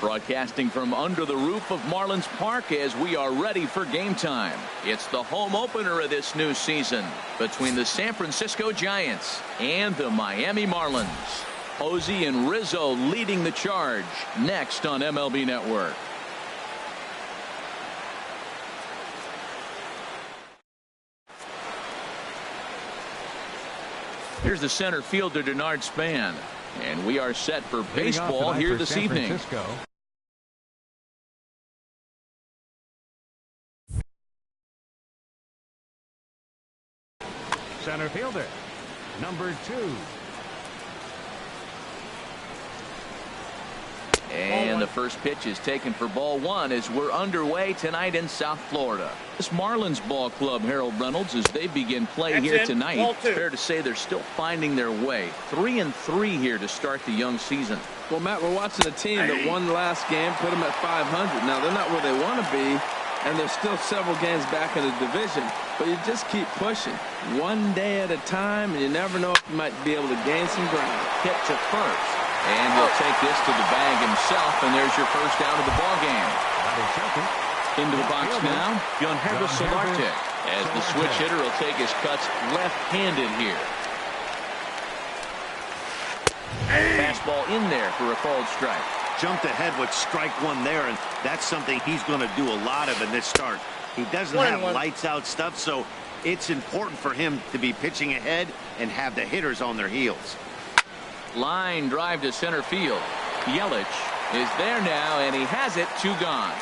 Broadcasting from under the roof of Marlins Park as we are ready for game time. It's the home opener of this new season between the San Francisco Giants and the Miami Marlins. Posey and Rizzo leading the charge next on MLB Network. Here's the center fielder, Denard Span. And we are set for baseball here this evening. Center fielder, number 2. And the first pitch is taken for ball 1 as we're underway tonight in South Florida. This Marlins ball club, Harold Reynolds, as they begin play here tonight. It's fair to say they're still finding their way. 3-3 here to start the young season. Well, Matt, we're watching a team that won the last game, put them at 500. Now, they're not where they want to be, and they're still several games back in the division. But you just keep pushing one day at a time, and you never know if you might be able to gain some ground. Hit to first. And he'll take this to the bag himself, and there's your first out of the ball game. Into the box now, Yonhervis Solarte, as the switch hitter will take his cuts left-handed here. Fastball in there for a called strike. Jumped ahead with strike 1 there, and that's something he's going to do a lot of in this start. He doesn't have lights-out stuff, so it's important for him to be pitching ahead and have the hitters on their heels. Line drive to center field. Yelich is there now, and he has it. 2 gone.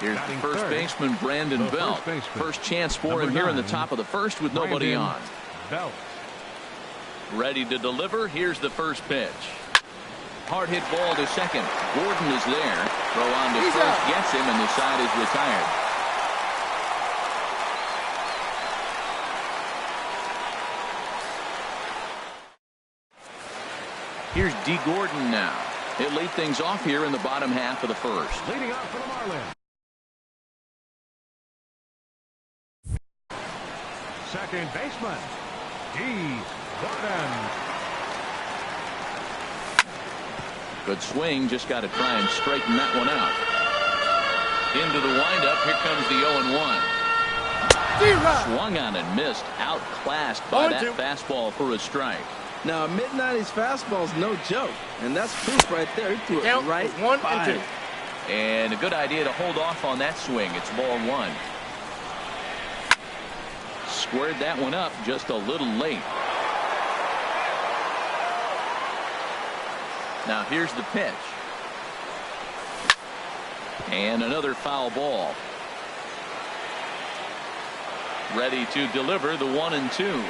Here's the first baseman, Brandon Belt. First chance for him here in the top of the first with nobody on. Ready to deliver. Here's the first pitch. Hard hit ball to second. Gordon is there. Throw on to first gets him, and the side is retired. Here's D. Gordon now. He'll lead things off here in the bottom half of the first. Leading off for the Marlins. Second baseman, D. Gordon. Good swing. Just got to try and straighten that one out. Into the windup. Here comes the 0-1. Swung on and missed. Outclassed by that fastball for a strike. Now, a mid-90s fastball is no joke, and that's proof right there. He threw it right 1 and 2. And a good idea to hold off on that swing. It's ball 1. Squared that one up just a little late. Now here's the pitch. And another foul ball. Ready to deliver the 1-2.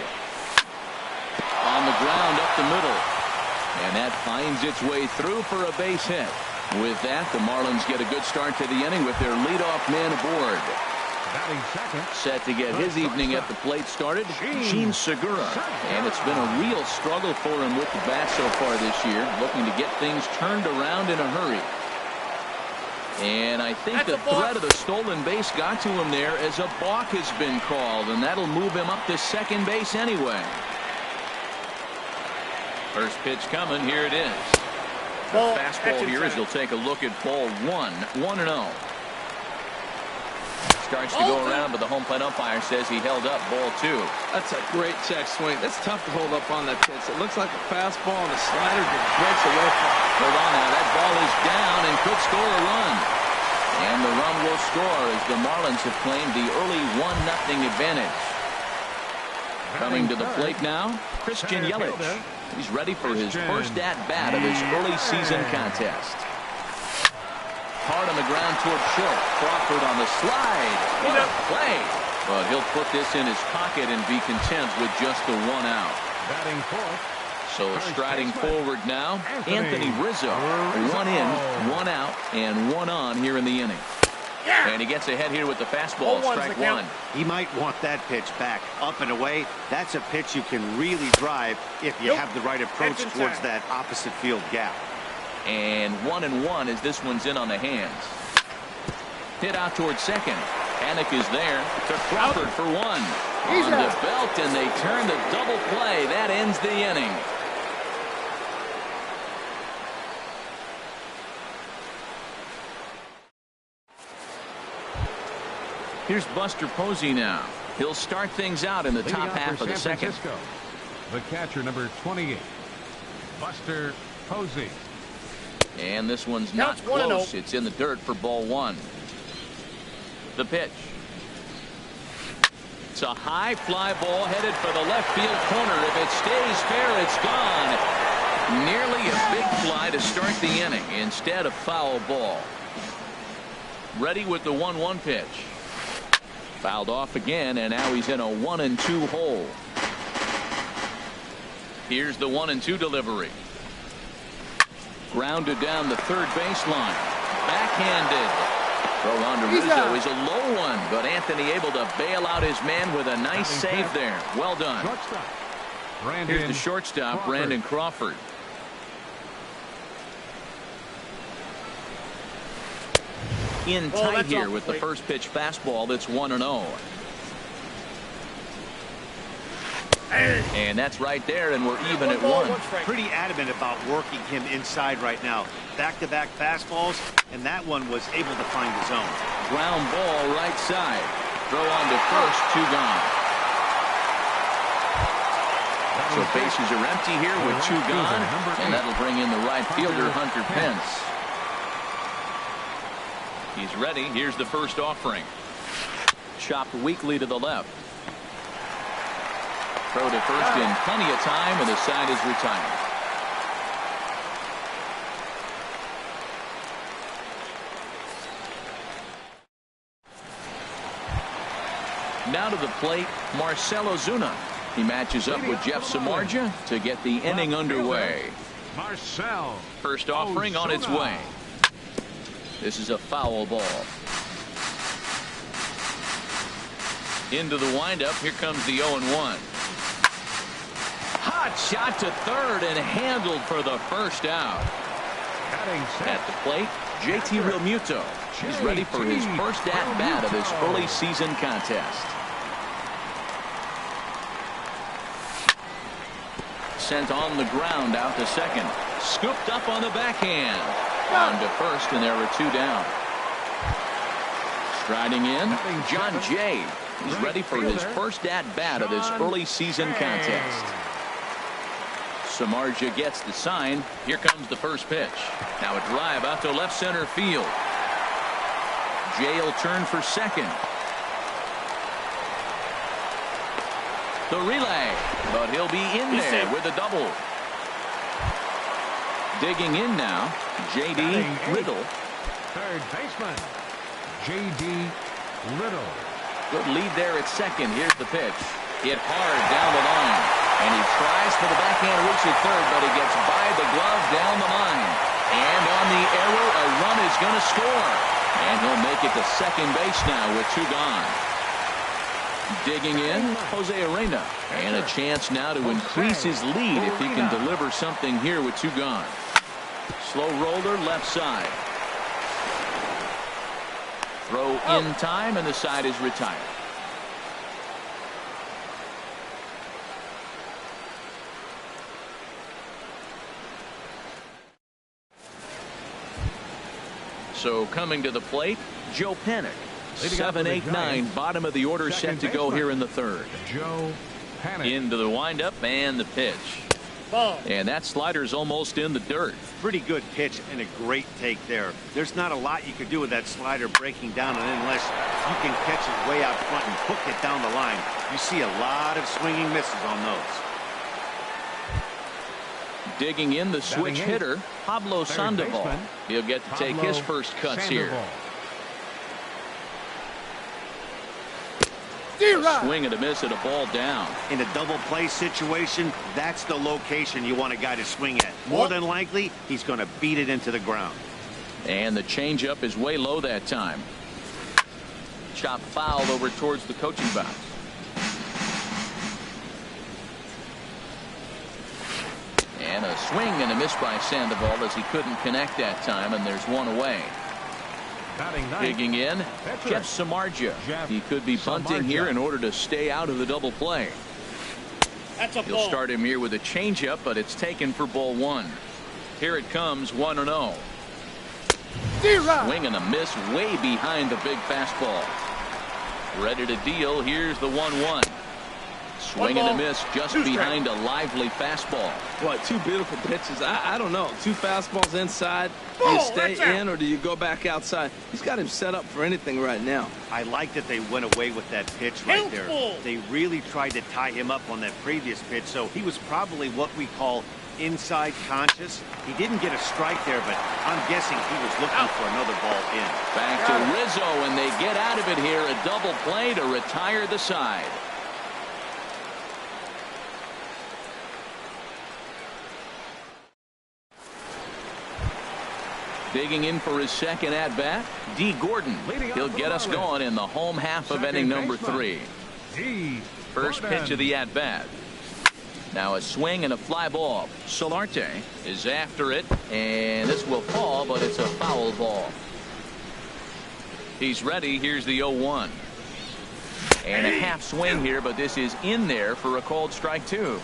On the ground up the middle. And that finds its way through for a base hit. With that, the Marlins get a good start to the inning with their leadoff man aboard. Set to get his evening at the plate started, Gene Segura. And it's been a real struggle for him with the bat so far this year, looking to get things turned around in a hurry. And I think the threat of the stolen base got to him there as a balk has been called, and that'll move him up to second base anyway. First pitch coming. Here it is. The fastball here as he'll take a look at ball 1. 1-0. Starts to go around, but the home plate umpire says he held up ball 2. That's a great check swing. That's tough to hold up on that pitch. It looks like a fastball, and the slider just breaks away from it. Hold on now. That ball is down and could score a run. And the run will score as the Marlins have claimed the early 1-0 advantage. Coming to the plate now, Christian Yelich. He's ready for his first at-bat of this early season contest. Hard on the ground toward short. Crawford on the slide. What a play. But he'll put this in his pocket and be content with just the 1 out. Batting fourth. So striding forward now, Anthony Rizzo. 1 in, 1 out, and 1 on here in the inning. And he gets ahead here with the fastball, strike 1. He might want that pitch back, up and away. That's a pitch you can really drive if you have the right approach towards that opposite field gap. And 1-1 as this one's in on the hands. Hit out towards second. Panic is there to Crawford for 1. On the belt, and they turn the double play. That ends the inning. Here's Buster Posey now. He'll start things out in the Leading top off half for of the San second. Francisco, the catcher, number 28, Buster Posey. And this one's not Counts 1-0. close. It's in the dirt for ball one. The pitch. It's a high fly ball headed for the left field corner. If it stays fair, it's gone. Nearly a big fly to start the inning. Instead, a foul ball. Ready with the 1-1 pitch. Fouled off again, and now he's in a 1-2 hole. Here's the 1-2 delivery. Grounded down the third baseline. Backhanded. Throw on to Rizzo is a low one, but Anthony able to bail out his man with a nice save there. Well done. Shortstop, Here's the shortstop, Brandon Crawford. In tight that's here off with the the plate. first pitch fastball that's 1-0. And that's right there, and we're even at ball, 1. one strike. Pretty adamant about working him inside right now. Back-to-back fastballs, and that one was able to find the zone. Ground ball right side. Throw on to first, 2 gone. So bases are empty here with 2 gone, and that'll bring in the right fielder, Hunter Pence. He's ready. Here's the first offering. Chopped weakly to the left. Throw to first in plenty of time, and the side is retired. Now to the plate, Marcell Ozuna. He matches up with Jeff Samardzija to get the inning underway. Marcell. First offering on its way. This is a foul ball. Into the windup. Here comes the 0-1. Hot shot to third and handled for the first out. At the plate, JT Realmuto. He's ready for his first at-bat of this early season contest. Sent on the ground out to second. Scooped up on the backhand. On to first, and there were 2 down. Striding in, John Jay. He's ready for his first at-bat of this early season contest. Samardzija gets the sign. Here comes the first pitch. Now a drive out to left center field. Jay will turn for second. The relay, but he'll be in there with a double. Digging in now, J.D. Riddle. Third baseman, J.D. Riddle. Good lead there at second. Here's the pitch. Hit hard down the line. And he tries for the backhand reach at third, but he gets by the glove down the line. And on the error, a run is going to score. And he'll make it to second base now with 2 gone. Digging in, Jose Arena. And a chance now to increase his lead if he can deliver something here with 2 gone. Slow roller left side. Throw in time, and the side is retired. So coming to the plate, Joe Panik. 7, 8, 9, bottom of the order, set to go here in the third. Joe Panik. Into the windup and the pitch. Ball. And that slider's almost in the dirt. Pretty good pitch and a great take there. There's not a lot you could do with that slider breaking down, and unless you can catch it way out front and hook it down the line, you see a lot of swinging misses on those. Digging in, the switch Batting hitter, Pablo Third Sandoval. baseman, He'll get to take his Pablo first cuts Sandoval. here. Swing and a miss at a ball down. In a double play situation, that's the location you want a guy to swing at. More than likely, he's going to beat it into the ground. And the changeup is way low that time. Chop fouled over towards the coaching box. And a swing and a miss by Sandoval as he couldn't connect that time, and there's 1 away. Batting ninth, Digging in, veteran, Jeff Samardzija. Jeff He could be bunting here in order to stay out of the double play. That's a He'll ball. start him here with a changeup, but it's taken for ball 1. Here it comes, 1-0. Swing and a miss way behind the big fastball. Ready to deal. Here's the 1-1. Swing and a miss just behind a lively fastball. Boy, two beautiful pitches. I don't know. Two fastballs inside. Do you stay in or do you go back outside? He's got him set up for anything right now. I like that they went away with that pitch right there. They really tried to tie him up on that previous pitch, so he was probably what we call inside conscious. He didn't get a strike there, but I'm guessing he was looking for another ball in. Back to Rizzo, and they get out of it here. A double play to retire the side. Digging in for his second at-bat, D. Gordon. He'll get us going in the home half of inning number 3. First pitch of the at-bat. Now a swing and a fly ball. Solarte is after it, and this will fall, but it's a foul ball. He's ready. Here's the 0-1. And a half swing here, but this is in there for a called strike 2.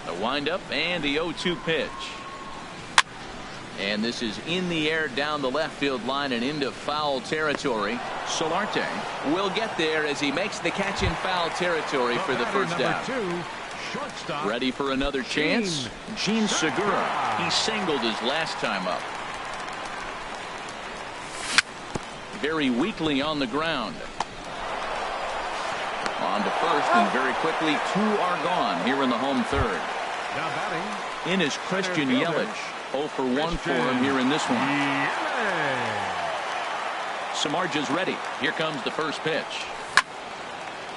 The windup and the 0-2 pitch. And this is in the air down the left field line and into foul territory. Solarte will get there as he makes the catch in foul territory for the first out. Ready for another chance? Gene Segura. He singled his last time up. Very weakly on the ground. On to first, and very quickly 2 are gone here in the home third. In is Christian Yelich. 0 for 1 for him here in this one. Samardzija's ready. Here comes the first pitch.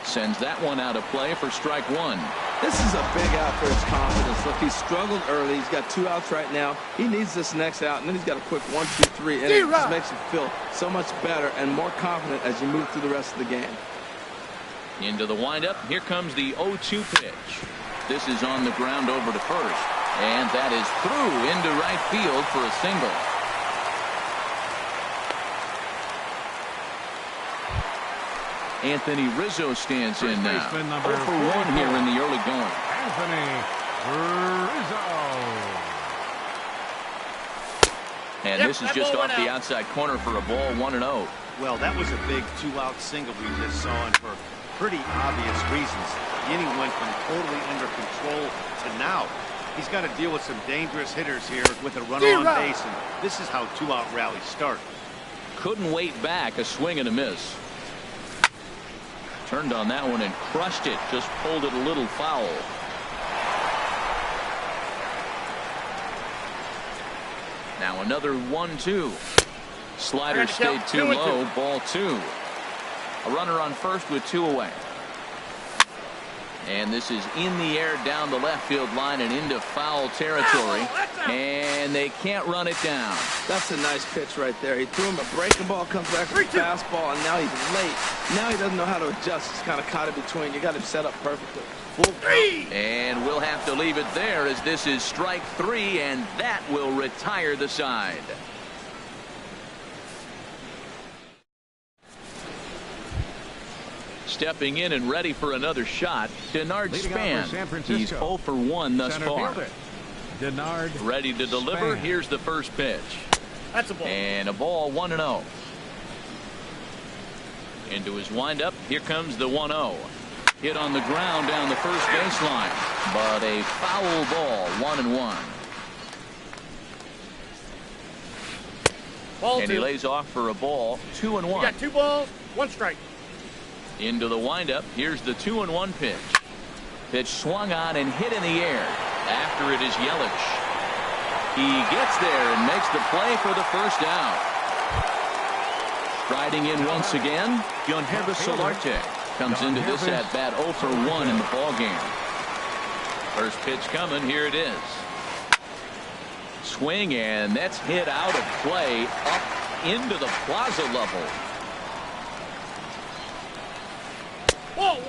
Sends that one out of play for strike 1. This is a big out for his confidence. Look, he struggled early. He's got 2 outs right now. He needs this next out, and then he's got a quick 1, 2, 3 inning. It just makes him feel so much better and more confident as you move through the rest of the game. Into the windup. Here comes the 0-2 pitch. This is on the ground over to first. And that is through into right field for a single. Anthony Rizzo stands in now. 0 for 1 here in the early going. Anthony Rizzo. And this is just off the outside corner for a ball, 1-0. Well, that was a big 2-out single we just saw, and for pretty obvious reasons. The inning went from totally under control to now. He's got to deal with some dangerous hitters here with a runner on base, and this is how 2-out rallies start. Couldn't wait back. A swing and a miss. Turned on that one and crushed it. Just pulled it a little foul. Now another 1-2. Slider stayed too low. Ball 2. A runner on first with 2 away. And this is in the air down the left field line and into foul territory. And they can't run it down. That's a nice pitch right there. He threw him a breaking ball, comes back with a fastball, and now he's late. Now he doesn't know how to adjust. He's kind of caught in between. You got him set up perfectly. And we'll have to leave it there as this is strike 3, and that will retire the side. Stepping in and ready for another shot, Denard Span. He's 0 for 1 thus far. Denard ready to deliver. Span. Here's the first pitch. That's a ball. And a ball, 1-0. Into his windup. Here comes the 1-0. Hit on the ground down the first baseline, but a foul ball, 1-1. Ball and 2. he lays off for a ball, 2-1. You got 2 balls, 1 strike. Into the windup. Here's the 2-1 pitch. Pitch swung on and hit in the air. After it is Yelich. He gets there and makes the play for the first out. Striding in once again, Yangervis Solarte comes into this at bat 0 for 1 in the ball game. First pitch coming. Here it is. Swing, and that's hit out of play up into the plaza level.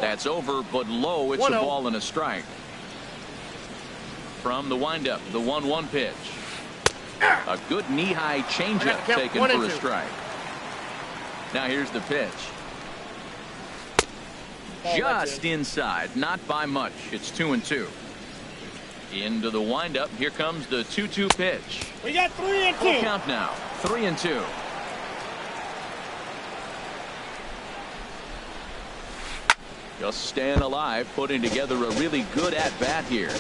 That's over, but low. It's a ball and a strike. From the windup, the 1-1 pitch. A good knee-high changeup taken for a strike. Now here's the pitch. Just inside, not by much. It's 2-2. Into the windup. Here comes the 2-2 pitch. We got 3-2. Full count now. 3-2. Just staying alive, putting together a really good at-bat here.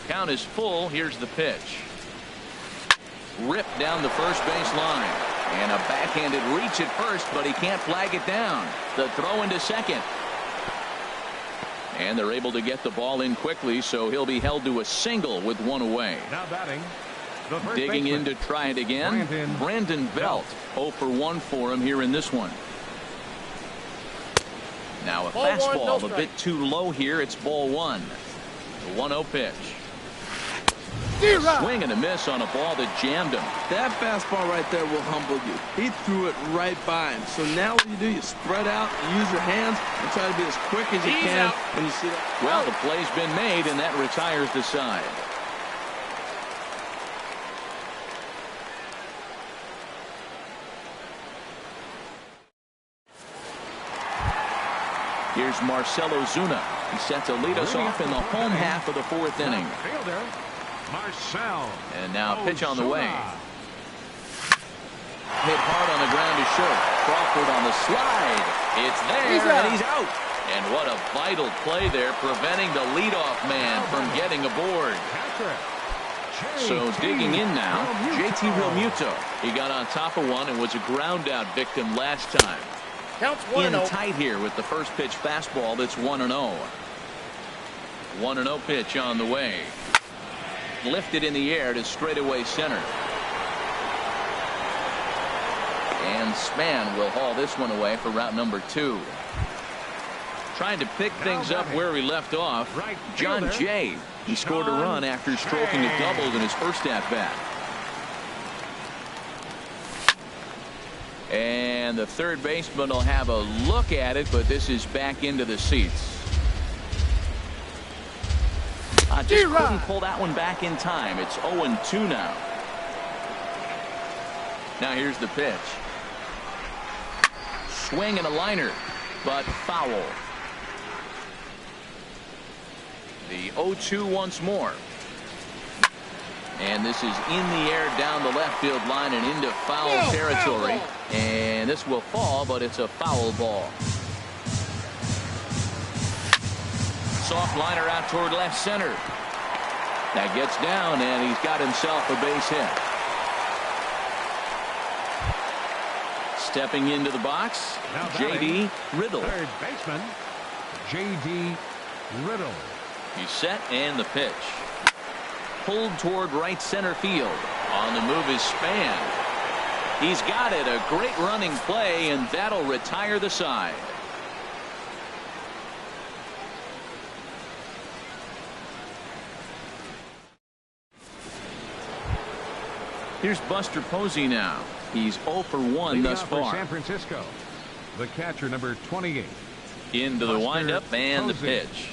Count is full. Here's the pitch. Ripped down the first base line. And a backhanded reach at first, but he can't flag it down. The throw into second. And they're able to get the ball in quickly, so he'll be held to a single with one away. Now batting, the first Digging in baseman, to try it again. Brandon Belt. 0 for 1 for him here in this one. Now a Ball one, fastball no a strike. bit too low here. It's ball 1. The 1-0 pitch. Swing and a miss on a ball that jammed him. That fastball right there will humble you. He threw it right by him. So now what you do, you spread out, you use your hands, and try to be as quick as you He's can out. when you see that. Well, the play's been made, and that retires the side. Here's Marcelo Zuna. He set to lead us off in the home half of the 4th inning. fielder, Marcel. And now pitch on the way. Ozuna. Hit hard on the ground to short. Crawford on the slide. It's there, and he's out. And what a vital play there, preventing the leadoff man from getting aboard. Catcher, So JT digging in now, JT Realmuto. Realmuto. He got on top of one and was a ground out victim last time. Counts In 1-0. tight here with the first pitch fastball that's 1-0. 1-0 pitch on the way. Lifted in the air to straightaway center. And Span will haul this one away for route number 2. Trying to pick things up where he left off. Right John fielder, Jay. He scored a run after stroking a double in his first at bat. And the third baseman will have a look at it, but this is back into the seats. Just couldn't pull that one back in time. It's 0-2 now. Now here's the pitch. Swing and a liner, but foul. The 0-2 once more. And this is in the air down the left field line and into foul territory. And this will fall, but it's a foul ball. Soft liner out toward left center. That gets down, and he's got himself a base hit. Stepping into the box, Now J.D. Riddle. Third baseman, J.D. Riddle. He's set, and the pitch. Pulled toward right center field. On the move is Span. He's got it. A great running play, and that'll retire the side. Here's Buster Posey now. He's 0 for 1 Leading thus off for far. San Francisco, the catcher, number 28. Into the Buster windup and the Posey. pitch.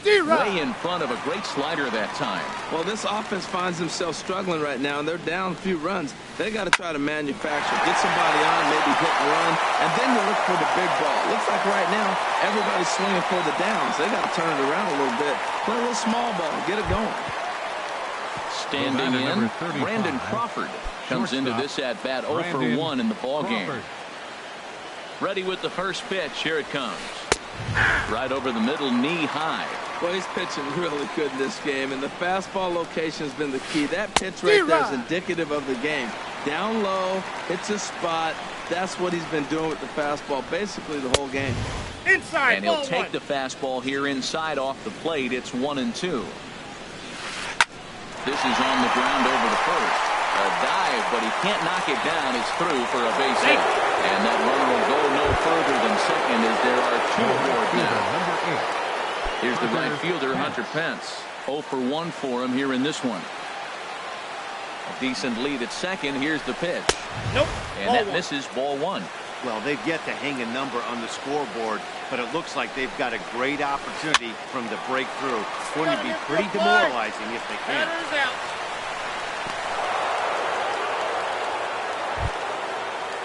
Way in front of a great slider that time. Well, this offense finds themselves struggling right now, and they're down a few runs. They got to try to manufacture, get somebody on, maybe hit and run, and then you look for the big ball. Looks like right now everybody's swinging for the downs. They got to turn it around a little bit, play a little small ball, get it going. Standing Well, in, number 35, Brandon Crawford comes into this at bat 0 for 1 in the ball game. Ready with the first pitch. Here it comes. Right over the middle, knee high. Well, he's pitching really good in this game, and the fastball location has been the key. That pitch right there is indicative of the game. Down low, hits a spot. That's what he's been doing with the fastball basically the whole game. Inside. And he'll ball take one. the fastball here inside off the plate. It's 1-2. This is on the ground over the first. A dive, but he can't knock it down. It's through for a base hit. And that runner will go no further than second as there are 2 aboard now. Number 8. Here's the Hunter right fielder, Pence. Hunter Pence. 0 for 1 for him here in this one. A decent lead at second. Here's the pitch. Nope. And Ball that one. misses ball 1. Well, they've yet to hang a number on the scoreboard, but it looks like they've got a great opportunity from the breakthrough. It's going to be pretty demoralizing if they can. Batter's out.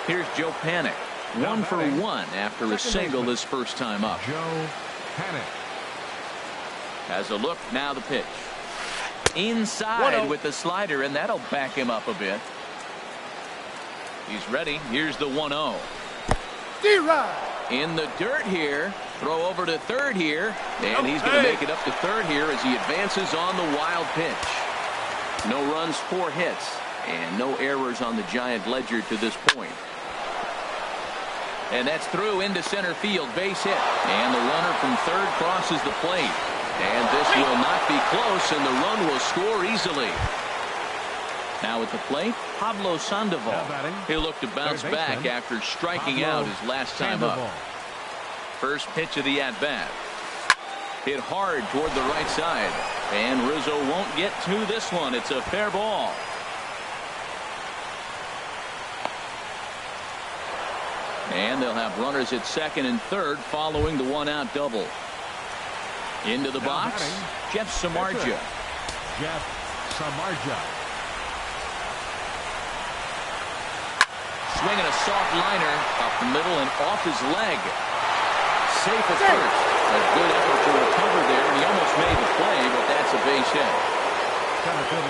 Here's Joe Panic. 1 for 1 after a single his first time up. Joe Panic. Has a look, now the pitch. Inside 1-0. with the slider, and that'll back him up a bit. He's ready. Here's the 1-0. In the dirt here. Throw over to third here. And he's going to make it up to third here as he advances on the wild pitch. No runs, 4 hits. And no errors on the Giant ledger to this point. And that's through into center field. Base hit. And the runner from third crosses the plate. And this will not be close, and the run will score easily. Now at the plate, Pablo Sandoval. He'll look to bounce back after striking out his last time up. First pitch of the at-bat. Hit hard toward the right side. And Rizzo won't get to this one. It's a fair ball. And they'll have runners at second and third following the one-out double. Into the box, Jeff Samardzija. Jeff Samardzija. Swinging a soft liner up the middle and off his leg. Safe at first. A good effort to recover there, and he almost made the play, but that's a base hit.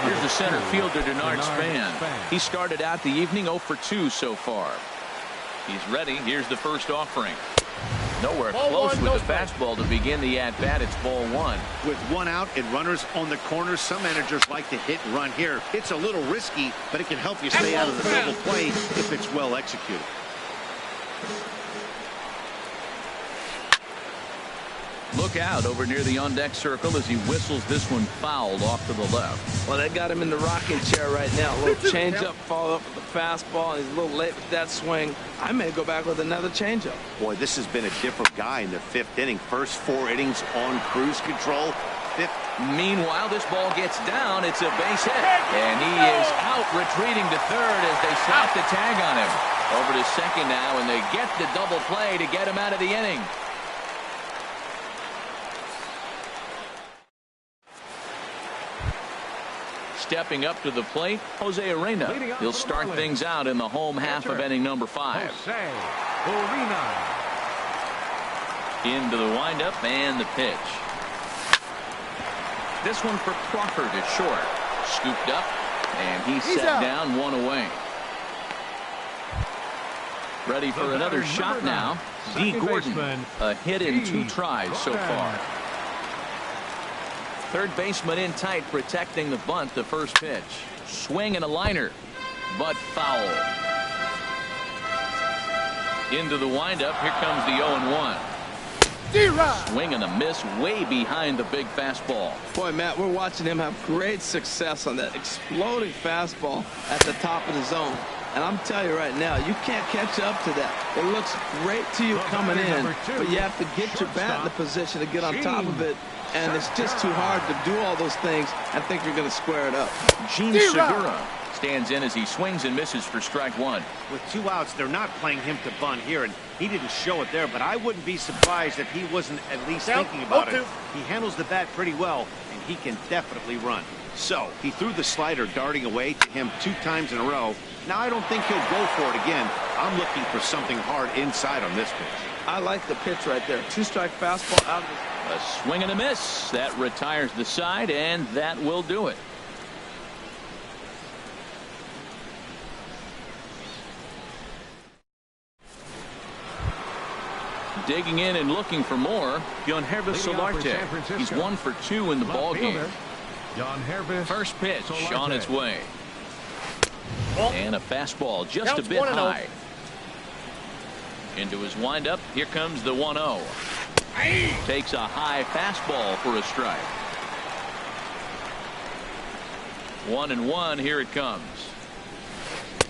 Here's the center fielder, Denard Span. He started out the evening 0 for 2 so far. He's ready. Here's the first offering. Nowhere close with the fastball to begin the at-bat. It's ball 1. With 1 out and runners on the corners, some managers like to hit and run here. It's a little risky, but it can help you stay out of the double play if it's well executed. Look out over near the on-deck circle as he whistles this one fouled off to the left. Well, they got him in the rocking chair right now. A little changeup, follow up with the fastball, and he's a little late with that swing. I may go back with another changeup. Boy, this has been a different guy in the 5th inning. First 4 innings on cruise control. 5th. Meanwhile, this ball gets down. It's a base hit. And he is out retreating to third as they slap the tag on him. Over to second now, and they get the double play to get him out of the inning. Stepping up to the plate, Jose Arena. He'll start things out in the home half of inning number 5. Jose Arena. Into the windup and the pitch. This one for Crawford is short. Scooped up, and he's set down, 1 away. Ready for another shot now. D. Gordon, a hit in 2 tries so far. Third baseman in tight, protecting the bunt. The first pitch. Swing and a liner, but foul. Into the windup. Here comes the 0-1. Swing and a miss way behind the big fastball. Boy, Matt, we're watching him have great success on that exploding fastball at the top of the zone. And I'm telling you right now, you can't catch up to that. It looks great to you coming in, but you have to get your bat in the position to get on top of it. And it's just too hard to do all those things and think you're going to square it up. Gene Segura stands in as he swings and misses for strike 1. With 2 outs, they're not playing him to bunt here, and he didn't show it there, but I wouldn't be surprised if he wasn't at least thinking about it. He handles the bat pretty well, and he can definitely run. So he threw the slider darting away to him 2 times in a row. Now I don't think he'll go for it again. I'm looking for something hard inside on this pitch. I like the pitch right there. 2-strike fastball out of the... A swing and a miss. That retires the side, and that will do it. Digging in and looking for more, Yangervis Solarte. He's 1 for 2 in the ball game. First pitch on its way. And a fastball just a bit high. Into his windup. Here comes the 1-0. Takes a high fastball for a strike. 1-1. Here it comes.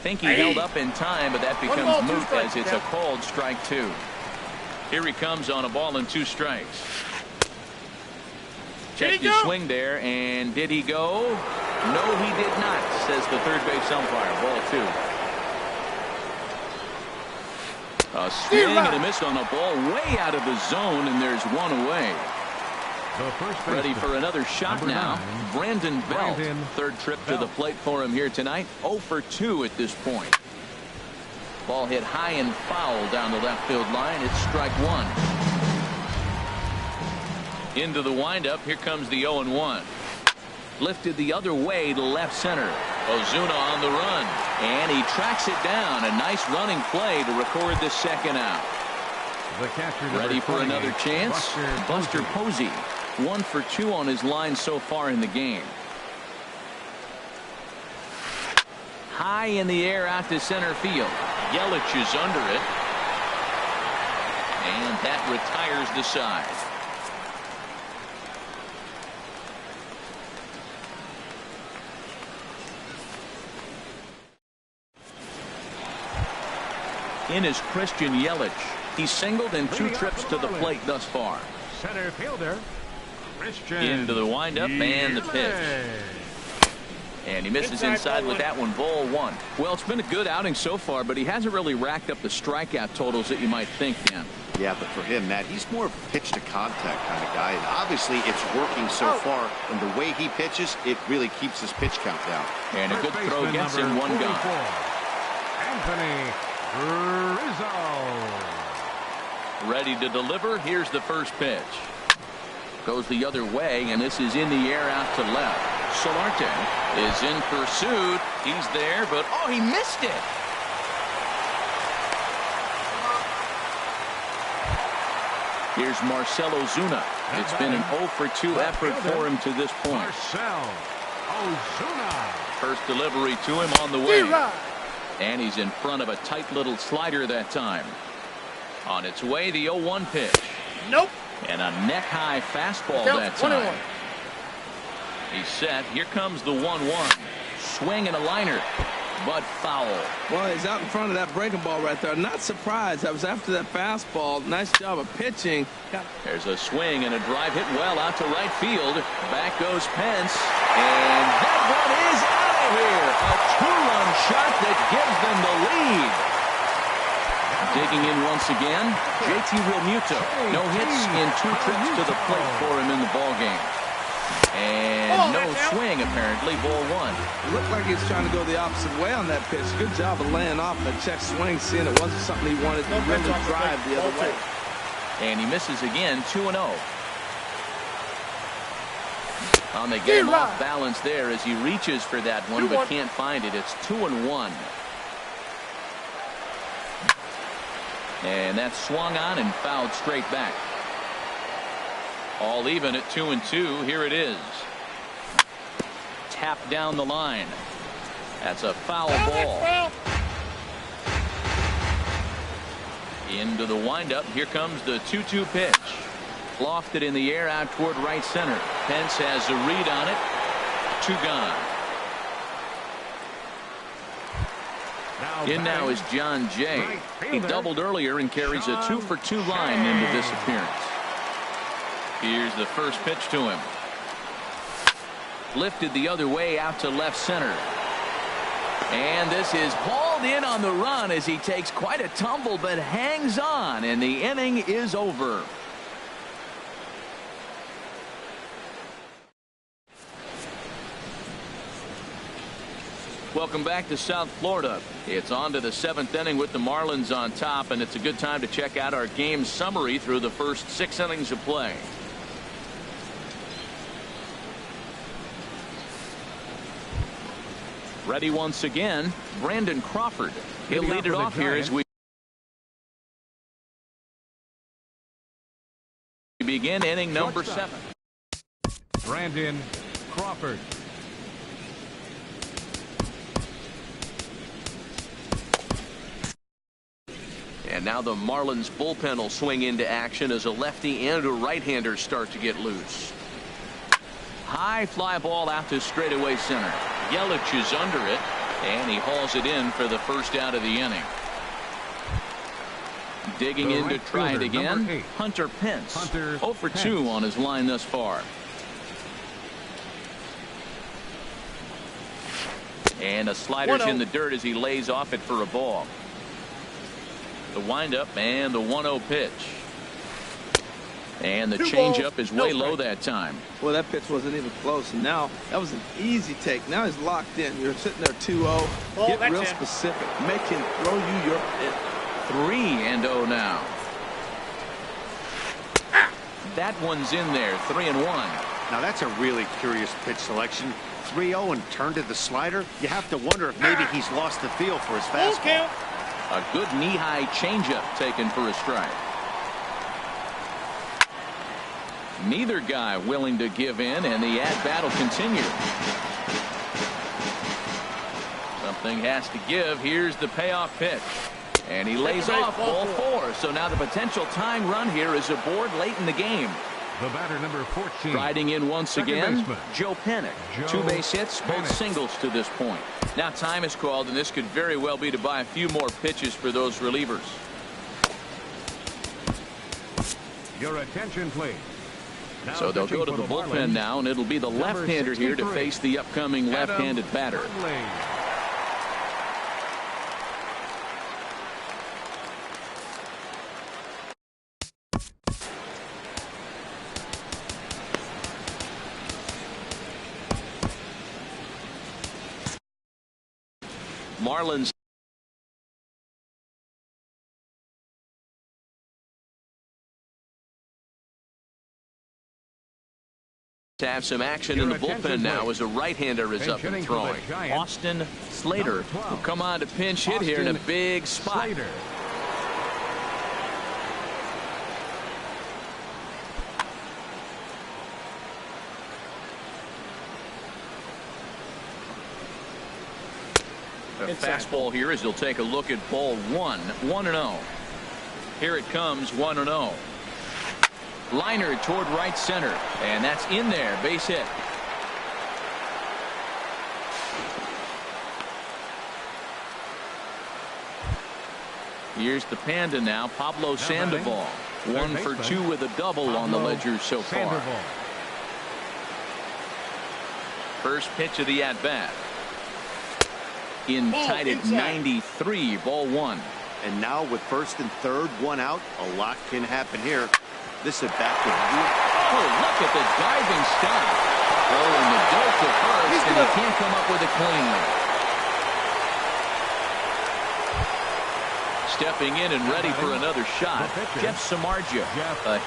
Think he held up in time, but that becomes moot as it's a called strike 2. Here he comes on a ball and 2 strikes. Checked his swing there, and did he go? No, he did not, says the third base umpire. Ball 2. A swing and a miss on a ball way out of the zone, and there's 1 away. Ready for another shot now. Brandon Belt. Third trip to the plate for him here tonight. 0 for 2 at this point. Ball hit high and foul down the left field line. It's strike 1. Into the windup. Here comes the 0-1. Lifted the other way to left center. Ozuna on the run, and he tracks it down. A nice running play to record the second out. The catcher, number Ready for 28, another chance. Buster Posey. 1 for 2 on his line so far in the game. High in the air out to center field. Yelich is under it. And that retires the side. In is Christian Yelich. He's singled in 2 trips to the plate thus far. Center fielder, Christian Into the windup and the pitch. And he misses inside with that one, ball 1. Well, it's been a good outing so far, but he hasn't really racked up the strikeout totals that you might think, Dan. Yeah, but for him, Matt, he's more pitch to contact kind of guy, and obviously it's working so far. And the way he pitches, it really keeps his pitch count down. And a good throw gets him 1 gone. Anthony Rizzo. Ready to deliver. Here's the first pitch. Goes the other way, and this is in the air out to left. Solarte is in pursuit. He's there, but oh, he missed it. Here's Marcell Ozuna. It's been an 0 for 2 effort for him to this point. Marcell Ozuna. First delivery to him on the way. And he's in front of a tight little slider that time. On its way, the 0-1 pitch. Nope. And a neck-high fastball that time. He's set. Here comes the 1-1. Swing and a liner, but foul. Well, he's out in front of that breaking ball right there. Not surprised. I was after that fastball. Nice job of pitching. There's a swing and a drive hit well out to right field. Back goes Pence. And that one is out of here. A 2-run shot that gives them the lead. Digging in once again, JT Realmuto. No hits in 2 trips to the plate for him in the ballgame. And no swing, apparently, ball 1. It looked like he was trying to go the opposite way on that pitch. Good job of laying off the check swing, seeing it wasn't something he wanted to really drive the other way. And he misses again, 2-0. On the game off balance there as he reaches for that one, but can't find it. It's 2-1. And that's swung on and fouled straight back. All even at 2-2. Here it is. Tapped down the line. That's a foul ball. Into the windup. Here comes the 2-2 pitch. Lofted in the air out toward right center. Pence has a read on it. 2 gone. In now is John Jay. He doubled earlier and carries a 2 for 2 line into this appearance. Here's the first pitch to him. Lifted the other way out to left center. And this is hauled in on the run as he takes quite a tumble but hangs on, and the inning is over. Welcome back to South Florida. It's on to the 7th inning with the Marlins on top, and it's a good time to check out our game summary through the first 6 innings of play. Ready once again, Brandon Crawford. He'll lead it off here as we begin inning number 7. Brandon Crawford. And now the Marlins bullpen will swing into action as a lefty and a right-hander start to get loose. High fly ball out to straightaway center. Yelich is under it, and he hauls it in for the first out of the inning. Digging in to try it again, Hunter Pence. 0 for 2 on his line thus far. And a slider's in the dirt as he lays off it for a ball. The windup and the 1-0 pitch. And the changeup is way low that time. Well, that pitch wasn't even close. And now that was an easy take. Now he's locked in. You're sitting there 2-0. Get real specific. Make him throw you your pitch. 3-0 now. That one's in there. 3-1. Now that's a really curious pitch selection. 3-0 and turned to the slider. You have to wonder if maybe he's lost the feel for his fastball. A good knee-high changeup taken for a strike. Neither guy willing to give in, and the at-bat will continue. Something has to give. Here's the payoff pitch. And he lays off ball 4. So now the potential tying run here is aboard late in the game. The batter, number 14. Riding in once again, Joe Panic. 2 base hits, both singles to this point. Now time is called, and this could very well be to buy a few more pitches for those relievers. Your attention, please. So they'll go to the bullpen now, and it'll be the left-hander here to face the upcoming left-handed batter. Marlins have some action in the bullpen now as a right-hander is up and throwing. Austin Slater will come on to pinch hit here in a big spot. A fastball here as he'll take a look at ball 1. 1-0. Here it comes, 1-0. Liner toward right center, and that's in there. Base hit. Here's the Panda now, Pablo Sandoval. 1 for 2 with a double on the ledger so far. First pitch of the at-bat. In tight at 93, ball 1. And now with first and third, 1 out, a lot can happen here. This at bat could be. Oh, look at the diving stop. Oh, and the goal to first, and he can't come up with it cleanly. Stepping in and ready for another shot, Jeff Samardzija. A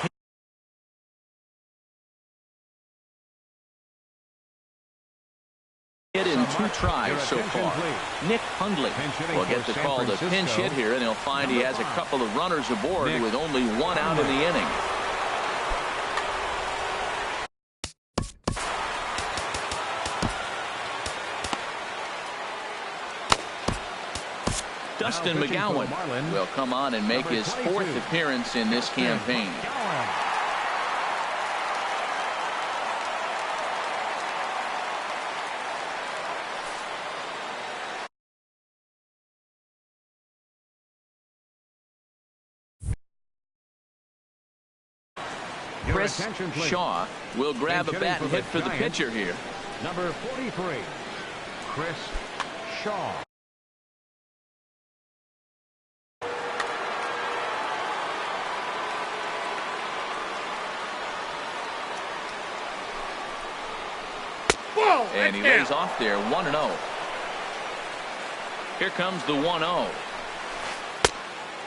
hit in 2 tries so far. Nick Hundley will get the call to pinch hit here, and he'll find he has a couple of runners aboard with only 1 out in the inning. Dustin McGowan will come on and make his 4th appearance in this campaign. Chris Shaw will grab a bat and hit for the pitcher here. Number 43, Chris Shaw. And he lays off there, 1-0. Here comes the 1-0.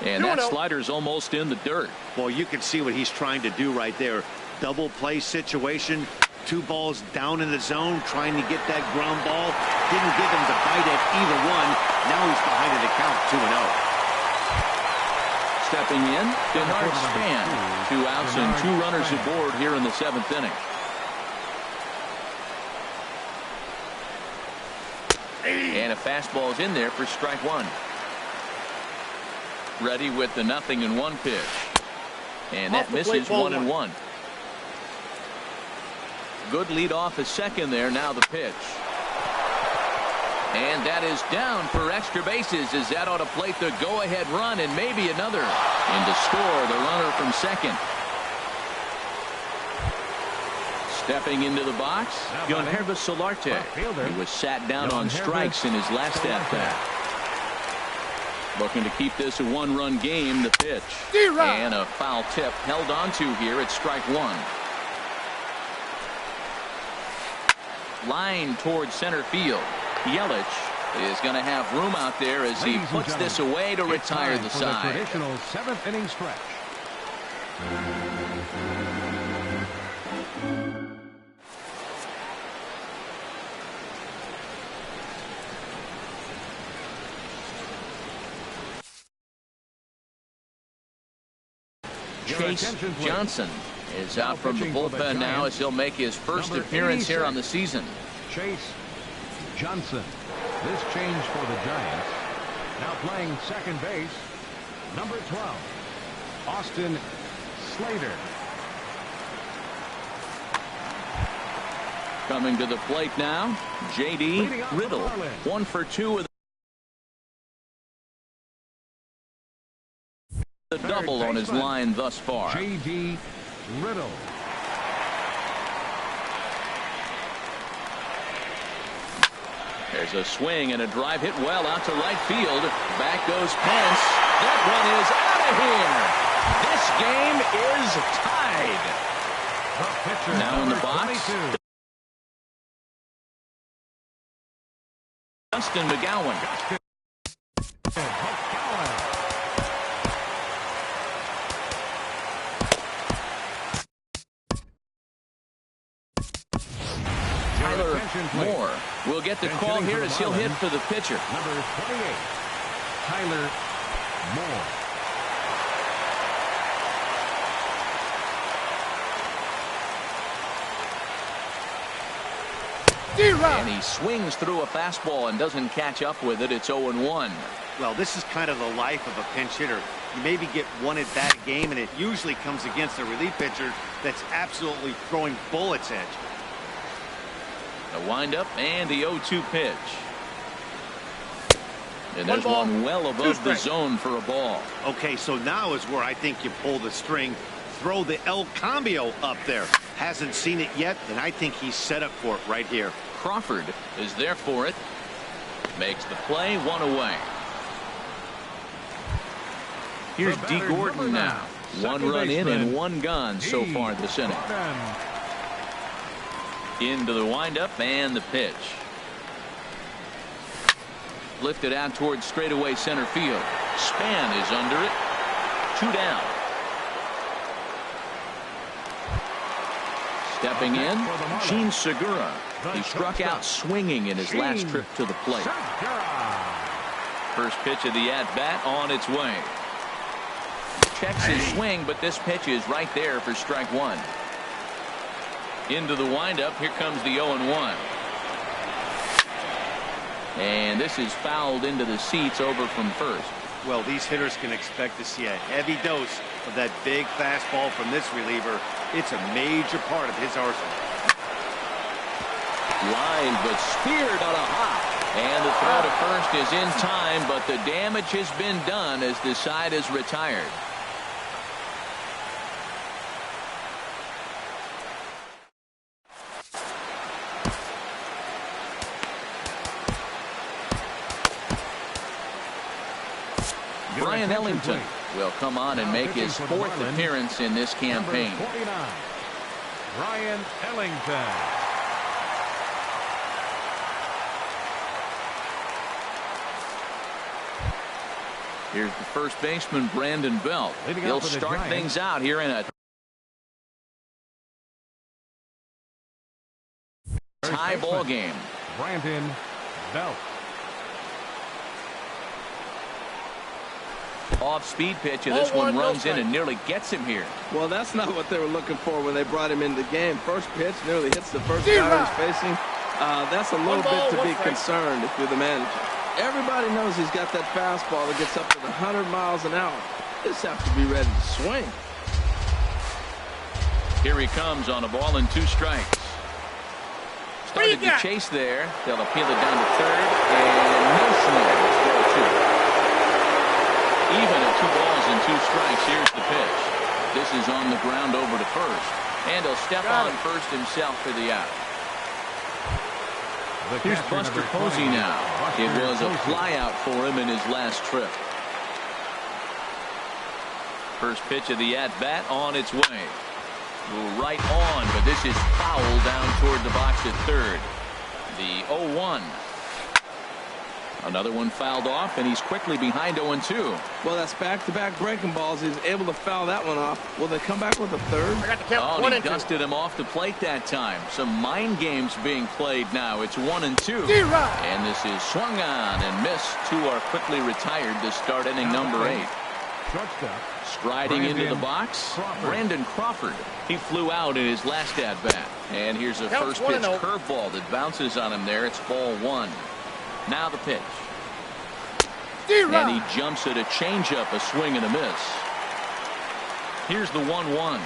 And that slider's almost in the dirt. Well, you can see what he's trying to do right there. Double play situation. 2 balls down in the zone, trying to get that ground ball. Didn't give him the bite at either one. Now he's behind in the count, 2-0. Stepping in, Denard Span. 2 outs and 2 runners aboard here in the 7th inning. And a fastball is in there for strike 1. Ready with the 0-1 pitch. And that misses 1-1. Good lead off a second there. Now the pitch. And that is down for extra bases as that ought to plate the go-ahead run and maybe another. And to score the runner from second. Stepping into the box, Yonhervis Solarte. He was sat down on strikes in his last at-bat. Looking to keep this a 1-run game, the pitch. And a foul tip held onto here at strike 1. Line towards center field. Yelich is going to have room out there as he puts this away to retire the side. The traditional 7th inning stretch. Chase Johnson is out from the bullpen now as he'll make his first appearance here on the season. Chase Johnson. This change for the Giants. Now playing second base, number 12, Austin Slater. Coming to the plate now, J.D. Riddle. 1 for 2 with a double on his line thus far. J.D. Riddle. There's a swing and a drive hit well out to right field. Back goes Pence. That one is out of here. This game is tied. Now in the box, 22. Justin McGowan. Tyler Moore will get the call here as he'll hit for the pitcher. Number 28, Tyler Moore. And he swings through a fastball and doesn't catch up with it. It's 0-1. Well, this is kind of the life of a pinch hitter. You maybe get one at bat a game, and it usually comes against a relief pitcher that's absolutely throwing bullets at you. The windup and the 0-2 pitch. And there's one well above the zone for a ball. Okay, so now is where I think you pull the string. Throw the El Cambio up there. Hasn't seen it yet, and I think he's set up for it right here. Crawford is there for it. Makes the play, 1 away. Here's D. Gordon now. 1 run in and 1 gone so far this inning. Into the windup and the pitch. Lifted out towards straightaway center field. Span is under it. 2 down. Stepping in, Gene Segura. He struck out swinging in his last trip to the plate. First pitch of the at-bat on its way. Checks his swing, but this pitch is right there for strike 1. Into the windup. Here comes the 0-1. And this is fouled into the seats over from first. Well, these hitters can expect to see a heavy dose of that big fastball from this reliever. It's a major part of his arsenal. Line, but speared on a hop. And the throw to first is in time, but the damage has been done as the side is retired. Brian Ellington will come on and make his 4th appearance in this campaign. Number 49, Brian Ellington. Here's the first baseman, Brandon Belt. He'll start things out here in a tie ball game. Brandon Belt. Off-speed pitch, and this one runs in and nearly gets him here. Well, that's not what they were looking for when they brought him into the game. First pitch nearly hits the first guy he's facing. That's a little bit to be concerned if you're the manager. Everybody knows he's got that fastball that gets up to 100 miles an hour. Just have to be ready to swing. Here he comes on a ball and 2 strikes. Started to chase there. They'll appeal it down to third, and no swing. Even at 2 balls and 2 strikes. Here's the pitch. This is on the ground over to first, and he'll step on first himself for the out. Here's Buster Posey now. It was a flyout for him in his last trip. First pitch of the at-bat on its way. Right on, but this is foul down toward the box at third. The 0-1. Another one fouled off, and he's quickly behind 0-2. Well, that's back-to-back breaking balls. He's able to foul that one off. Will they come back with a third? I got the count. Oh, he dusted him off the plate that time. Some mind games being played now. It's 1-2. And this is swung on and missed. 2 are quickly retired to start inning number 8. Shortstop. Striding into the box, Crawford. Brandon Crawford. He flew out in his last at-bat. And here's a Counts first pitch 1-0. curveball that bounces on him there. It's ball one. Now the pitch. And he jumps at a changeup, a swing and a miss. Here's the 1-1.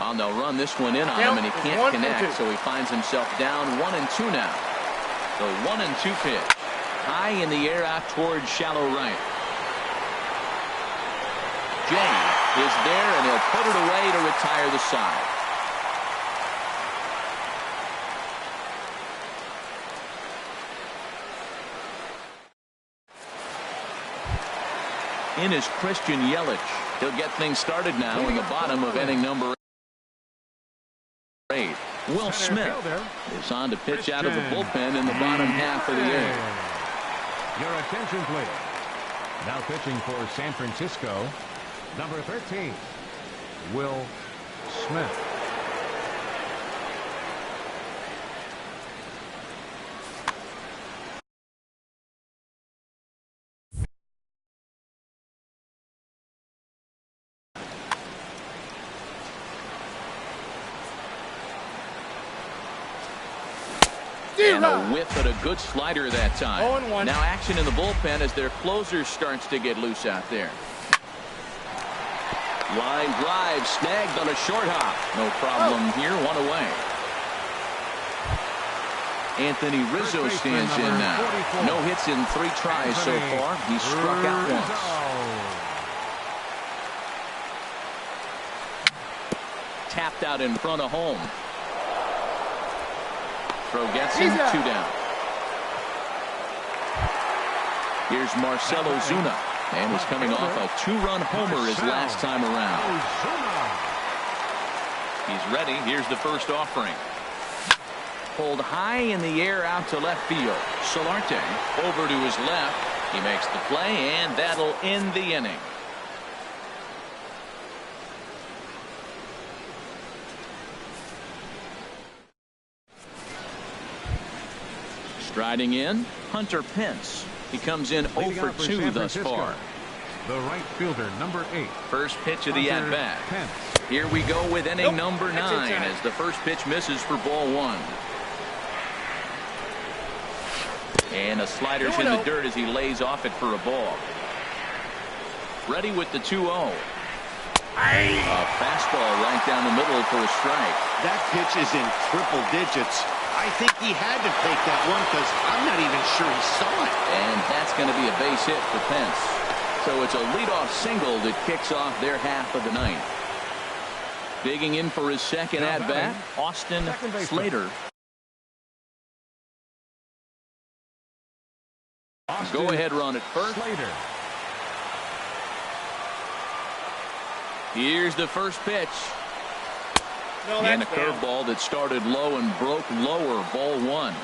On the run this one in on him, and he can't connect, so he finds himself down 1-2 now. The 1-2 pitch. High in the air out towards shallow right. Jay is there, and he'll put it away to retire the side. In is Christian Yelich. He'll get things started now in the bottom of inning number 8. Will Smith is on to pitch out of the bullpen in the bottom half of the inning. Your attention, please. Now pitching for San Francisco, number 13, Will Smith. And a whiff at a good slider that time. 0-1. Now action in the bullpen as their closer starts to get loose out there. Line drive snagged on a short hop. No problem here. One away. Anthony Rizzo stands in now. 44. No hits in 3 tries so far. He struck out once. Tapped out in front of home. Throw gets him 2 down. Here's Marcell Ozuna, and was coming off a 2-run homer his last time around. He's ready. Here's the first offering. Pulled high in the air out to left field. Solarte over to his left. He makes the play, and that'll end the inning. Striding in, Hunter Pence. He comes in 0 for 2 thus far. The right fielder, number 8. First pitch of the at-bat. Here we go with inning number 9 as the first pitch misses for ball 1. And a slider's in the dirt as he lays off it for a ball. Ready with the 2-0. A fastball right down the middle for a strike. That pitch is in triple digits. I think he had to take that one because I'm not even sure he saw it. And that's going to be a base hit for Pence. So it's a leadoff single that kicks off their half of the ninth. Digging in for his second at-bat, Austin Slater. Go-ahead run at first. Slater. Here's the first pitch. No, And a that's down. curveball that started low and broke lower. Ball 1.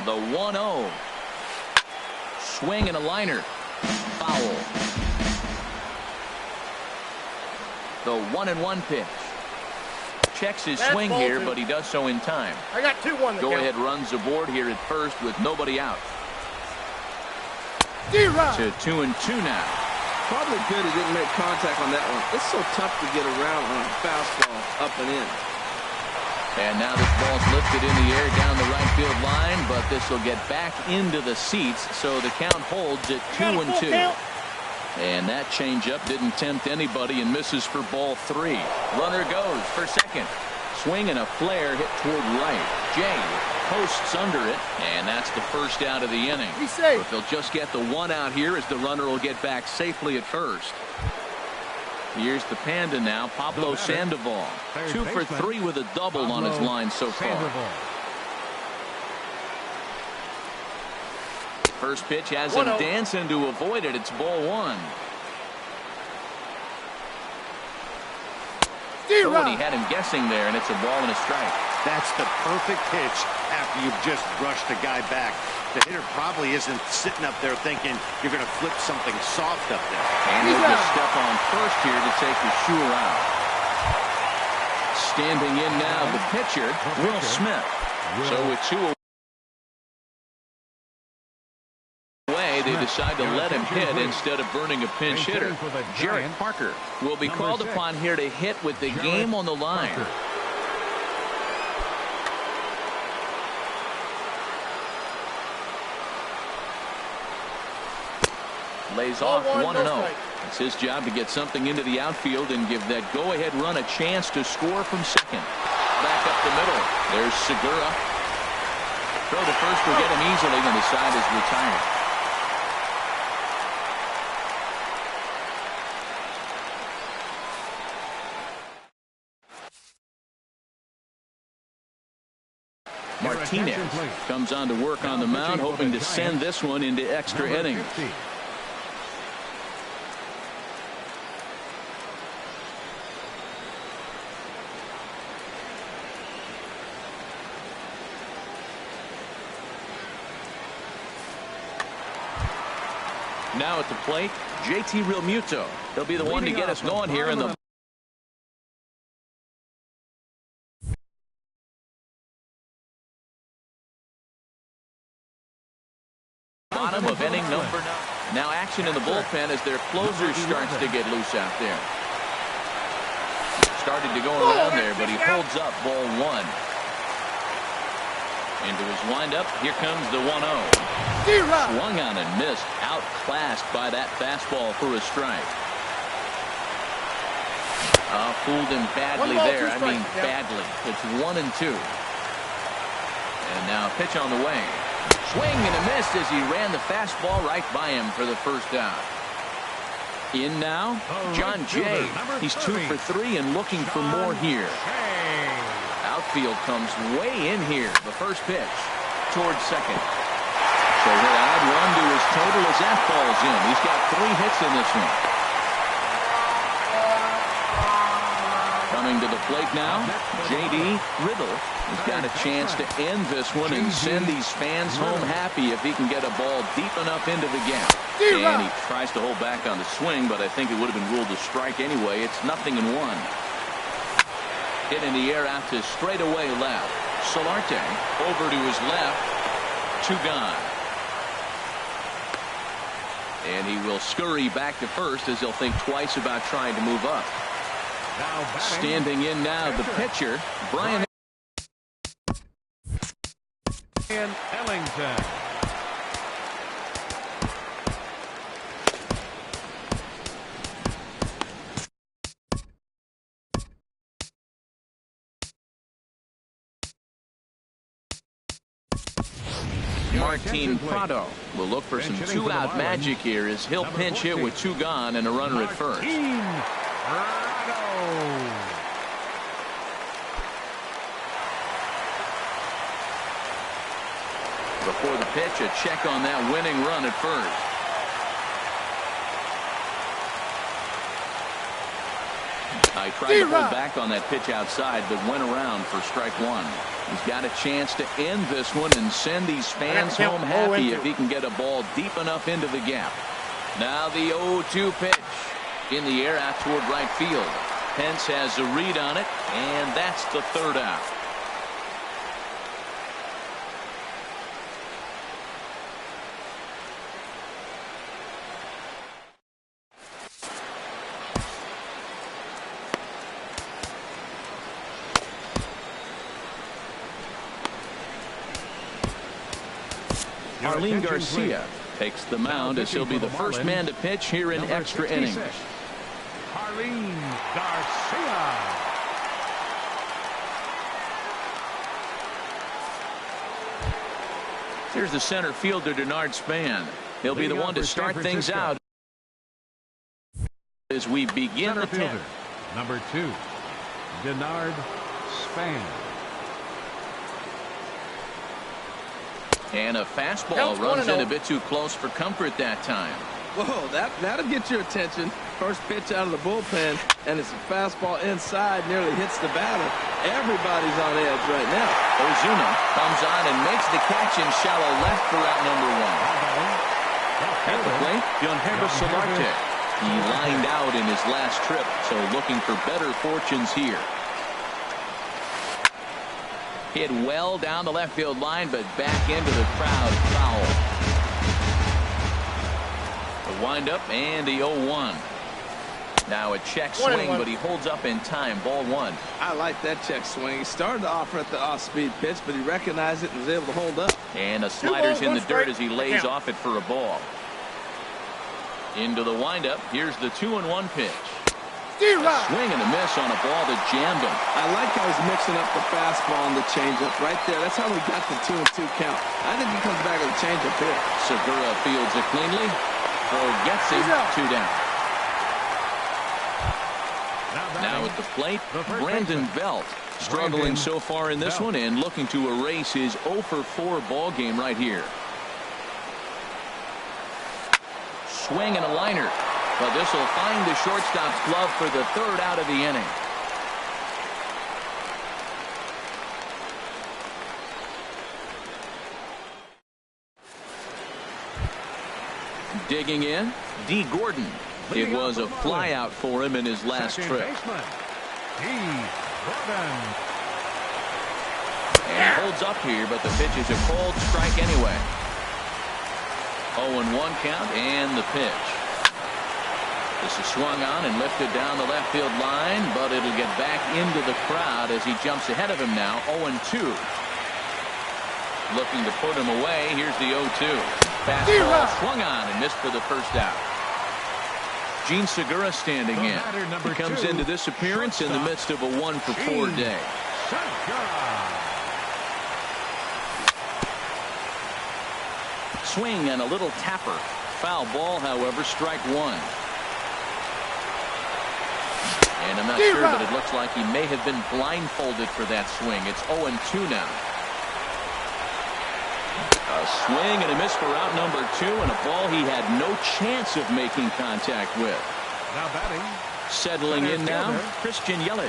The 1-0. Swing and a liner. Foul. The 1-1 pitch. Checks his That's swing ball here, 2. but he does so in time. I got 2-1. Go-ahead runs aboard here at first with nobody out. D-Rock. To 2-2 now. Probably good he didn't make contact on that one. It's so tough to get around on a fastball up and in. And now this ball's lifted in the air down the right field line, but this will get back into the seats, so the count holds at 2-2. And that changeup didn't tempt anybody and misses for ball 3. Runner goes for second. Swing and a flare hit toward right. Jay posts under it, and that's the first out of the inning. He's safe. But they'll just get the 1 out here as the runner will get back safely at first. Here's the Panda now, Pablo Sandoval. 2 for 3 with a double on his line so far. First pitch has him dancing to avoid it. It's ball 1. Oh, and he had him guessing there, and it's a ball and a strike. That's the perfect pitch after you've just brushed a guy back. The hitter probably isn't sitting up there thinking you're going to flip something soft up there. And he'll just step on first here to take the sure out. Standing in now, the pitcher, Will Smith. So with 2 away, they've decide to let him hit instead of burning a pinch hitter. Jarrett Parker will be called upon here to hit with the game on the line. Lays off 1-0. It's his job to get something into the outfield and give that go-ahead run a chance to score from second. Back up the middle. There's Segura. Throw to first will get him easily, and the side is retired. Martinez comes on to work on the mound, hoping to send this one into extra innings. Now at the plate, JT Realmuto. He'll be the one to get us going here in the bottom of inning number 9. Now action in the bullpen as their closer starts to get loose out there. Started to go around there, but he holds up ball 1. Into his windup, here comes the 1-0. Swung on and missed, outclassed by that fastball for a strike. Fooled him badly there. I mean badly. It's 1-2. And now pitch on the way. Swing and a miss as he ran the fastball right by him for the first out. In now, John Jay. He's 2 for 3 and looking for more here. Outfield comes way in here. The first pitch towards second. So he'll add 1 to his total as that falls in. He's got 3 hits in this one. Coming to the plate now, J.D. Riddle has got a chance to end this one and send these fans home happy if he can get a ball deep enough into the gap. And he tries to hold back on the swing, but I think it would have been ruled a strike anyway. It's 0-1. Hit in the air out to straightaway left. Solarte over to his left. 2 gone. And he will scurry back to first as he'll think twice about trying to move up. Standing in now, the pitcher, Brian Ellington. Martin Prado will look for some 2-out magic here as he'll pinch hit with 2 gone and a runner at first. Before the pitch, a check on that winning run at first. I tried to hold back on that pitch outside, but went around for strike 1. He's got a chance to end this one and send these fans home happy if he can get a ball deep enough into the gap. Now the 0-2 pitch in the air out toward right field. Pence has a read on it, and that's the 3rd out. Arlene Garcia takes the mound as he'll be the first man to pitch here in extra innings. Arlene Garcia. Here's the center fielder, Denard Span. He'll be the one to start things out as we begin the 10th. Number 2, Denard Span. And a fastball runs in a bit too close for comfort that time. Whoa, that'll get your attention. First pitch out of the bullpen, and it's a fastball inside, nearly hits the batter. Everybody's on edge right now. Ozuna comes on and makes the catch in shallow left for out number 1. At the plate, Yonheber Solarte. He lined out in his last trip, so looking for better fortunes here. Hit well down the left field line, but back into the crowd foul. The windup and the 0-1. Now a check swing, but he holds up in time. Ball 1. I like that check swing. He started to offer at the off-speed pitch, but he recognized it and was able to hold up. And a slider's in the dirt as he lays off it for a ball. Into the windup. Here's the 2-1 pitch. A swing and a miss on a ball that jammed him. I like how he's mixing up the fastball and the changeup right there. That's how we got the 2-2 count. I think he comes back with a changeup here. Segura fields it cleanly. Throw gets him. 2 down. Now at the plate, Brandon Belt struggling so far in this one and looking to erase his 0-for-4 ball game right here. Swing and a liner, but this will find the shortstop's glove for the 3rd out of the inning. Digging in, D. Gordon. It was a flyout for him in his last trip. And he holds up here, but the pitch is a cold strike anyway. 0-1 count and the pitch. This is swung on and lifted down the left field line, but it'll get back into the crowd as he jumps ahead of him now. 0-2. Looking to put him away. Here's the 0-2. Fastball swung on and missed for the 1st out. Gene Segura standing in. He comes into this appearance in the midst of a 1-for-4 day. Swing and a little tapper. Foul ball, however, strike 1. And I'm not sure, but it looks like he may have been blindfolded for that swing. It's 0-2 now. A swing and a miss for out number 2, and a ball he had no chance of making contact with. Now batting. Settling in now, Christian Yelich.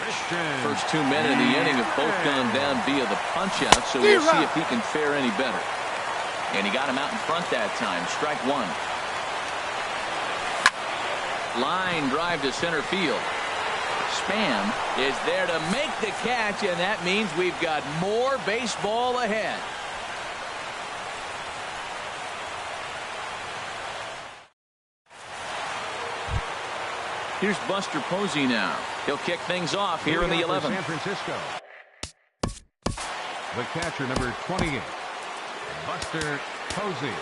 First 2 men in the inning have both gone down via the punch-out, so we'll see if he can fare any better. And he got him out in front that time. Strike 1. Line drive to center field. Spam is there to make the catch, and that means we've got more baseball ahead. Here's Buster Posey now. He'll kick things off here in the 11th. San Francisco. The catcher, number 28, Buster Posey.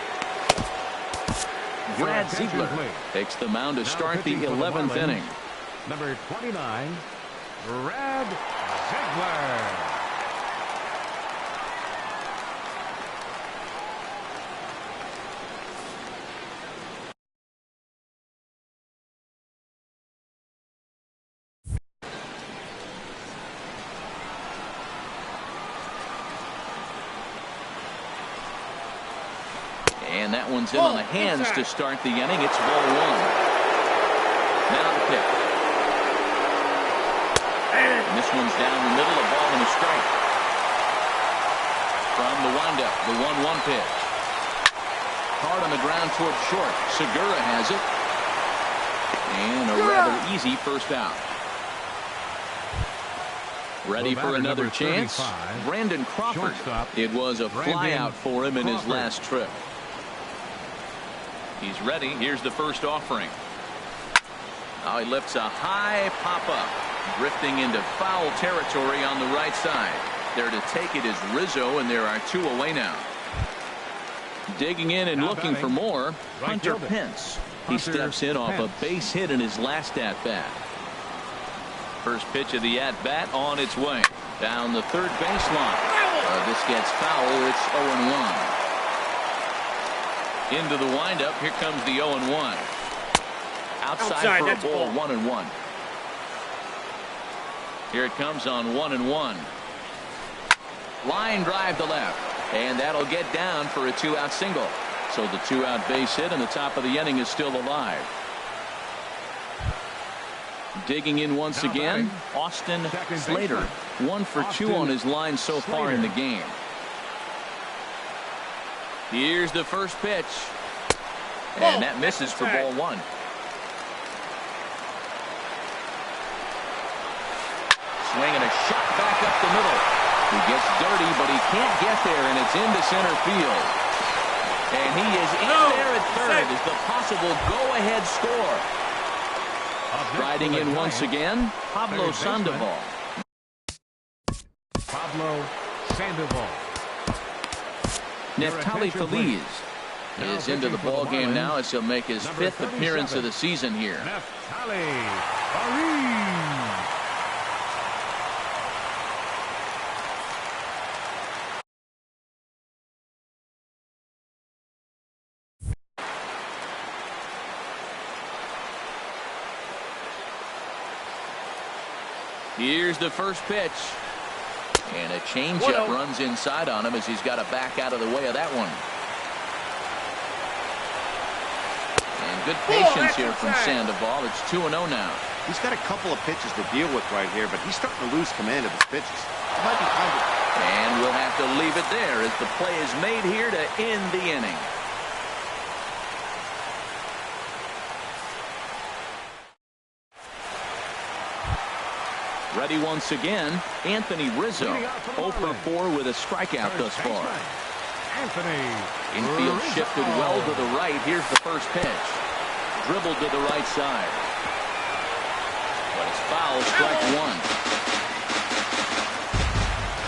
Brad Ziegler takes the mound to start the 11th inning. Number 29, Brad Ziegler. And that one's in on the hands to start the inning. It's ball 1. Now the pitch. And this one's down the middle, a ball and a strike. From the windup, the 1-1 pitch. Hard on the ground toward short. Segura has it. And a rather easy 1st out. Ready for another chance. Brandon Crawford. It was a flyout for him in his last trip. He's ready. Here's the first offering. Now he lifts a high pop-up. Drifting into foul territory on the right side. There to take it is Rizzo, and there are 2 away now. Digging in and looking for more, Hunter Pence. He steps in off a base hit in his last at-bat. First pitch of the at-bat on its way. Down the 3rd baseline. This gets foul. It's 0-1. Into the windup. Here comes the 0-1. Outside for a ball. 1-1. Here it comes on 1-1. Line drive to left. And that'll get down for a 2-out single. So the 2-out base hit and the top of the inning is still alive. Digging in once again, Austin Slater. 1 for 2 on his line so far in the game. Here's the first pitch. And that misses for ball 1. Swing and a shot back up the middle. He gets dirty, but he can't get there, and it's into center field. And he is in there at third as the possible go-ahead score. Riding in once again, Pablo Sandoval. Pablo Sandoval. Neftali Feliz is into the ball game now as he'll make his fifth appearance of the season here. Neftali Feliz. Here's the first pitch. And a changeup runs inside on him as he's got to back out of the way of that one. And good patience here from Sandoval. It's 2-0 now. He's got a couple of pitches to deal with right here, but he's starting to lose command of his pitches. He might be covered. And we'll have to leave it there as the play is made here to end the inning. Ready once again, Anthony Rizzo, 0 for 4 with a strikeout thus far. Infield shifted well to the right. Here's the first pitch. Dribbled to the right side. But it's foul, strike one.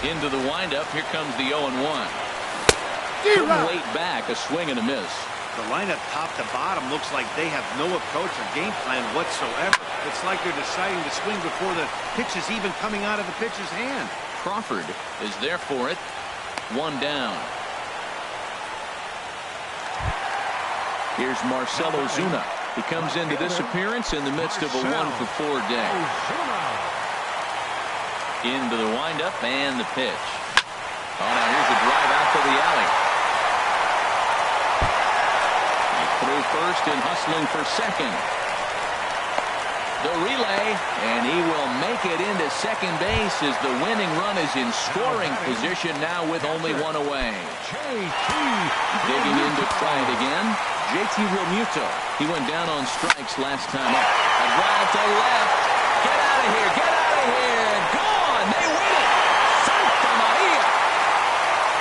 Into the windup, here comes the 0-1. Couldn't wait back, a swing and a miss. The lineup top to bottom looks like they have no approach or game plan whatsoever. It's like they're deciding to swing before the pitch is even coming out of the pitcher's hand. Crawford is there for it. One down. Here's Marcell Ozuna. He comes into this appearance in the midst of a 1 for 4 day. Into the windup and the pitch. Oh, now here's a drive out to the alley. Through first and hustling for second. The relay, and he will make it into second base as the winning run is in scoring position now with only one away. Digging in to try it again, JT Realmuto. He went down on strikes last time up. A drive to left. Get out of here, get out of here. Gone, they win it. Santa Maria.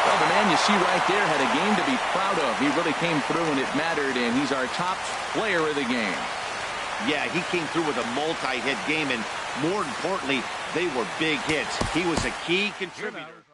Well, the man you see right there had a game to be proud of. He really came through and it mattered, and he's our top player of the game. Yeah, he came through with a multi-hit game, and more importantly, they were big hits. He was a key contributor.